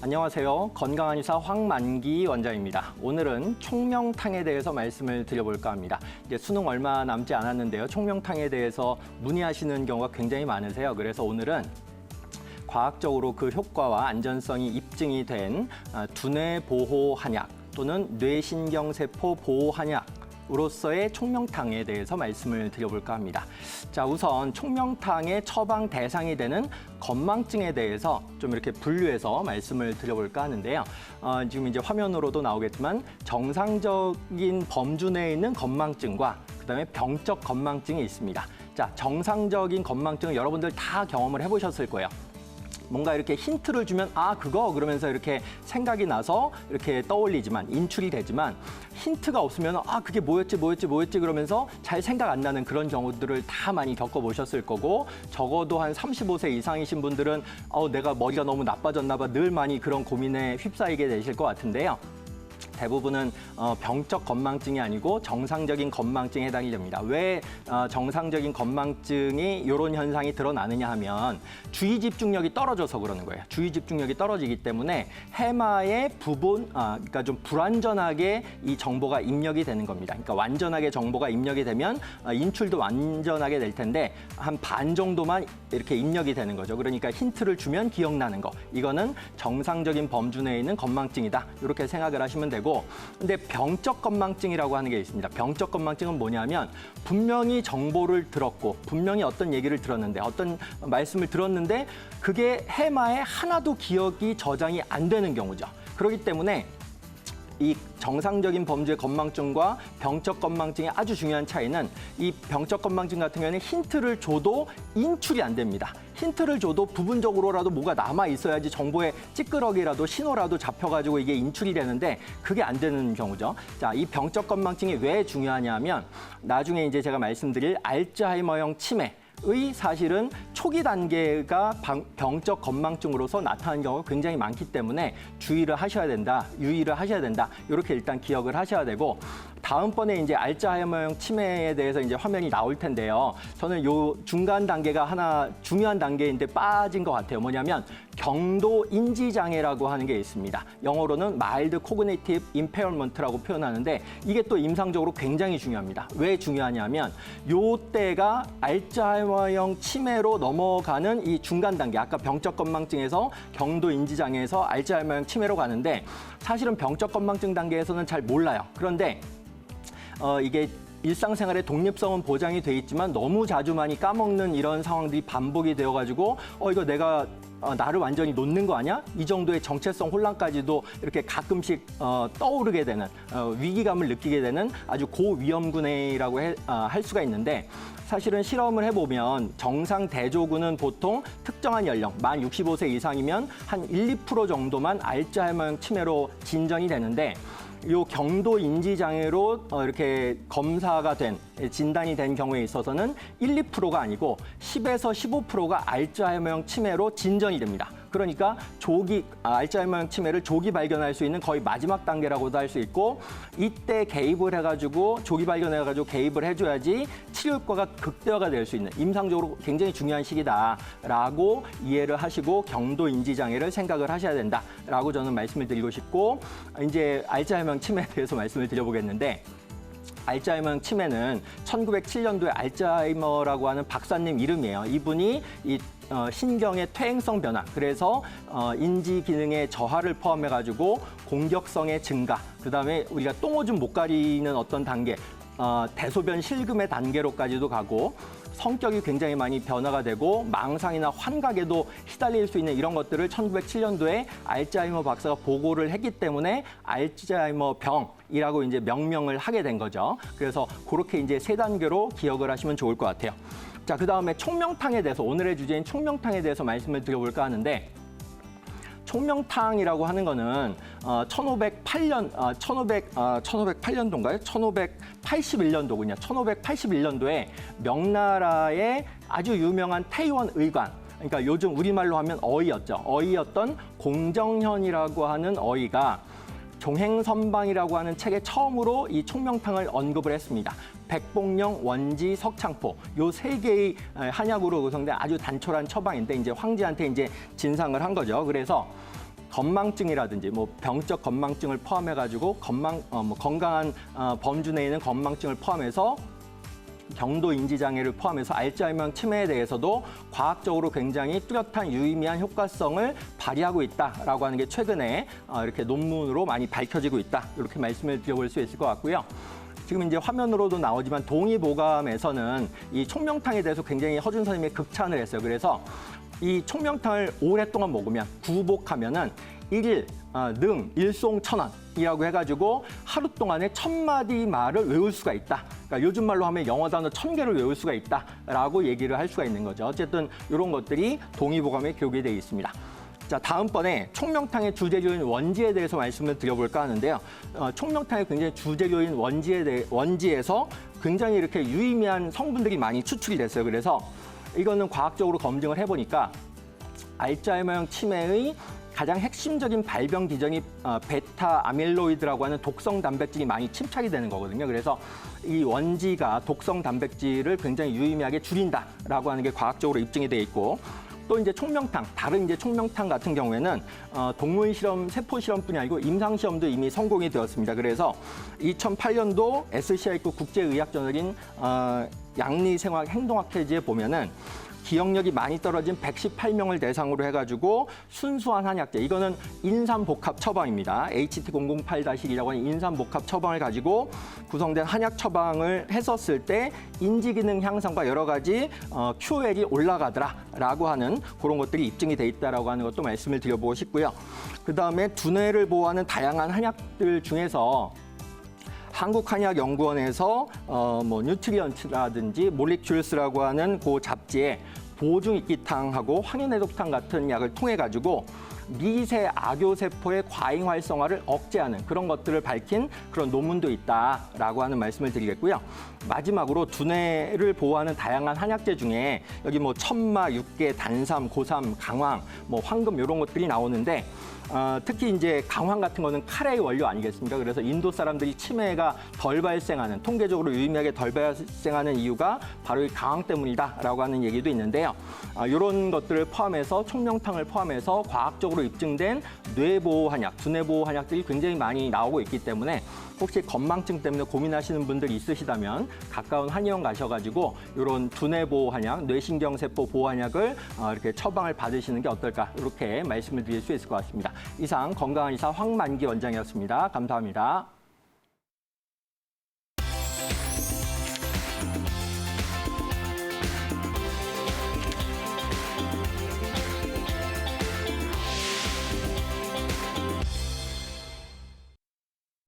안녕하세요. 건강한의사 황만기 원장입니다. 오늘은 총명탕에 대해서 말씀을 드려볼까 합니다. 이제 수능 얼마 남지 않았는데요. 총명탕에 대해서 문의하시는 경우가 굉장히 많으세요. 그래서 오늘은 과학적으로 그 효과와 안전성이 입증이 된 두뇌 보호 한약 또는 뇌신경세포 보호 한약 으로서의 총명탕에 대해서 말씀을 드려볼까 합니다. 자, 우선 총명탕의 처방 대상이 되는 건망증에 대해서 좀 이렇게 분류해서 말씀을 드려볼까 하는데요. 지금 이제 화면으로도 나오겠지만 정상적인 범주 내에 있는 건망증과 그다음에 병적 건망증이 있습니다. 자, 정상적인 건망증은 여러분들 다 경험을 해보셨을 거예요. 뭔가 이렇게 힌트를 주면 그거 그러면서 이렇게 생각이 나서 이렇게 떠올리지만 인출이 되지만 힌트가 없으면 그게 뭐였지 그러면서 잘 생각 안 나는 그런 경우들을 다 많이 겪어보셨을 거고 적어도 한 35세 이상이신 분들은 내가 머리가 너무 나빠졌나 봐 늘 많이 그런 고민에 휩싸이게 되실 것 같은데요. 대부분은 병적 건망증이 아니고 정상적인 건망증에 해당이 됩니다. 왜 정상적인 건망증이 이런 현상이 드러나느냐 하면 주의 집중력이 떨어져서 그러는 거예요. 주의 집중력이 떨어지기 때문에 해마의 그러니까 좀 불완전하게 이 정보가 입력이 되는 겁니다. 그러니까 완전하게 정보가 입력이 되면 인출도 완전하게 될 텐데 한 반 정도만 이렇게 입력이 되는 거죠. 그러니까 힌트를 주면 기억나는 거. 이거는 정상적인 범주 내에 있는 건망증이다. 이렇게 생각을 하시면 되고 근데 병적 건망증이라고 하는 게 있습니다. 병적 건망증은 뭐냐면 분명히 정보를 들었고 분명히 어떤 얘기를 들었는데 어떤 말씀을 들었는데 그게 해마에 하나도 기억이 저장이 안 되는 경우죠. 그렇기 때문에 이 정상적인 범주의 건망증과 병적 건망증의 아주 중요한 차이는 이 병적 건망증 같은 경우에는 힌트를 줘도 인출이 안 됩니다. 힌트를 줘도 부분적으로라도 뭐가 남아 있어야지 정보의 찌끄러기라도 신호라도 잡혀가지고 이게 인출이 되는데 그게 안 되는 경우죠. 자, 이 병적 건망증이 왜 중요하냐면 나중에 이제 제가 말씀드릴 알츠하이머형 치매 의 사실은 초기 단계가 병적 건망증으로서 나타나는 경우가 굉장히 많기 때문에 주의를 하셔야 된다, 유의를 하셔야 된다. 이렇게 일단 기억을 하셔야 되고 다음번에 이제 알츠하이머형 치매에 대해서 이제 화면이 나올 텐데요. 저는 요 중간 단계가 하나 중요한 단계인데 빠진 것 같아요. 뭐냐면 경도 인지 장애라고 하는 게 있습니다. 영어로는 mild cognitive impairment라고 표현하는데 이게 또 임상적으로 굉장히 중요합니다. 왜 중요하냐면 요 때가 알츠하이머형 치매로 넘어가는 이 중간 단계, 아까 병적 건망증에서 경도 인지 장애에서 알츠하이머형 치매로 가는데 사실은 병적 건망증 단계에서는 잘 몰라요. 그런데 이게 일상생활의 독립성은 보장이 돼 있지만 너무 자주 많이 까먹는 이런 상황들이 반복이 되어가지고 이거 내가 나를 완전히 놓는 거 아니야? 이 정도의 정체성 혼란까지도 이렇게 가끔씩 떠오르게 되는 위기감을 느끼게 되는 아주 고위험군이라고 할 수가 있는데 사실은 실험을 해보면 정상 대조군은 보통 특정한 연령, 만 65세 이상이면 한 1, 2% 정도만 알츠하이머형 치매로 진전이 되는데 요 경도 인지 장애로 이렇게 검사가 된 진단이 된 경우에 있어서는 1, 2%가 아니고 10에서 15%가 알츠하이머형 치매로 진전이 됩니다. 그러니까 알츠하이머형 치매를 조기 발견할 수 있는 거의 마지막 단계라고도 할 수 있고 이때 개입을 해가지고 조기 발견해가지고 개입을 해줘야지 치료 효과가 극대화가 될 수 있는 임상적으로 굉장히 중요한 시기다라고 이해를 하시고 경도 인지 장애를 생각을 하셔야 된다라고 저는 말씀을 드리고 싶고 이제 알츠하이머형 치매에 대해서 말씀을 드려보겠는데. 알츠하이머형 치매는 1907년도에 알츠하이머라고 하는 박사님 이름이에요. 이분이 이 신경의 퇴행성 변화, 그래서 인지 기능의 저하를 포함해가지고 공격성의 증가, 그다음에 우리가 똥오줌 못 가리는 어떤 단계, 대소변 실금의 단계로까지도 가고 성격이 굉장히 많이 변화가 되고 망상이나 환각에도 휘달릴 수 있는 이런 것들을 1907년도에 알츠하이머 박사가 보고를 했기 때문에 알츠하이머 병이라고 이제 명명을 하게 된 거죠. 그래서 그렇게 이제 세 단계로 기억을 하시면 좋을 것 같아요. 자, 그다음에 총명탕에 대해서 오늘의 주제인 총명탕에 대해서 말씀을 드려볼까 하는데 총명탕이라고 하는 거는 1800년도인가요? 1581년도군요. 1581년도에 명나라의 아주 유명한 태의원 의관, 그러니까 요즘 우리말로 하면 어이였죠. 어이였던 공정현이라고 하는 어이가 종행선방이라고 하는 책에 처음으로 이 총명탕을 언급을 했습니다. 백봉령, 원지, 석창포 요 세 개의 한약으로 구성된 아주 단촐한 처방인데 이제 황제한테 이제 진상을 한 거죠. 그래서 건망증이라든지 뭐 병적 건망증을 포함해가지고 건강한 범주 내에 있는 건망증을 포함해서 경도 인지 장애를 포함해서 알츠하이머 치매에 대해서도 과학적으로 굉장히 뚜렷한 유의미한 효과성을 발휘하고 있다라고 하는 게 최근에 이렇게 논문으로 많이 밝혀지고 있다. 이렇게 말씀을 드려볼 수 있을 것 같고요. 지금 이제 화면으로도 나오지만 동의보감에서는 이 총명탕에 대해서 굉장히 허준 선생님이 극찬을 했어요. 그래서 이 총명탕을 오랫동안 먹으면 구복하면은 일일 능 일송천원이라고 해가지고 하루 동안에 1000마디 말을 외울 수가 있다. 그러니까 요즘 말로 하면 영어 단어 1000개를 외울 수가 있다라고 얘기를 할 수가 있는 거죠. 어쨌든 이런 것들이 동의보감에 기록이 되어 있습니다. 자, 다음번에 총명탕의 주재료인 원지에 대해서 말씀을 드려볼까 하는데요. 총명탕의 굉장히 주재료인 원지에서 굉장히 이렇게 유의미한 성분들이 많이 추출이 됐어요. 그래서 이거는 과학적으로 검증을 해보니까 알츠하이머형 치매의 가장 핵심적인 발병 기전이 베타 아밀로이드라고 하는 독성 단백질이 많이 침착이 되는 거거든요. 그래서 이 원지가 독성 단백질을 굉장히 유의미하게 줄인다라고 하는 게 과학적으로 입증이 돼 있고, 또 이제 총명탕, 다른 이제 총명탕 같은 경우에는 동물 실험, 세포 실험뿐이 아니고 임상 시험도 이미 성공이 되었습니다. 그래서 2008년도 SCI급 국제의학저널인 양리생활 행동학회지에 보면은 기억력이 많이 떨어진 118명을 대상으로 해가지고 순수한 한약제, 이거는 인삼복합 처방입니다. HT008-1이라고 하는 인삼복합 처방을 가지고 구성된 한약 처방을 했었을 때 인지기능 향상과 여러 가지 QOL이 올라가더라라고 하는 그런 것들이 입증이 돼 있다라고 하는 것도 말씀을 드려보고 싶고요. 그다음에 두뇌를 보호하는 다양한 한약들 중에서 한국한의학연구원에서 뭐 뉴트리언트라든지 몰리큘스라고 하는 그 잡지에 보중익기탕하고 황인해독탕 같은 약을 통해 가지고 미세 악교세포의 과잉 활성화를 억제하는 그런 것들을 밝힌 그런 논문도 있다라고 하는 말씀을 드리겠고요. 마지막으로 두뇌를 보호하는 다양한 한약재 중에 여기 뭐 천마, 육계, 단삼, 고삼, 강황, 뭐 황금 이런 것들이 나오는데 특히 이제 강황 같은 거는 카레의 원료 아니겠습니까? 그래서 인도 사람들이 치매가 덜 발생하는, 통계적으로 유의미하게 덜 발생하는 이유가 바로 이 강황 때문이다라고 하는 얘기도 있는데요. 이런 것들을 포함해서 총명탕을 포함해서 과학적으로 입증된 뇌보호 한약, 두뇌보호 한약들이 굉장히 많이 나오고 있기 때문에 혹시 건망증 때문에 고민하시는 분들이 있으시다면 가까운 한의원 가셔가지고 이런 두뇌보호 한약, 뇌신경세포 보호 한약을 이렇게 처방을 받으시는 게 어떨까, 이렇게 말씀을 드릴 수 있을 것 같습니다. 이상 건강한 의사 황만기 원장이었습니다. 감사합니다.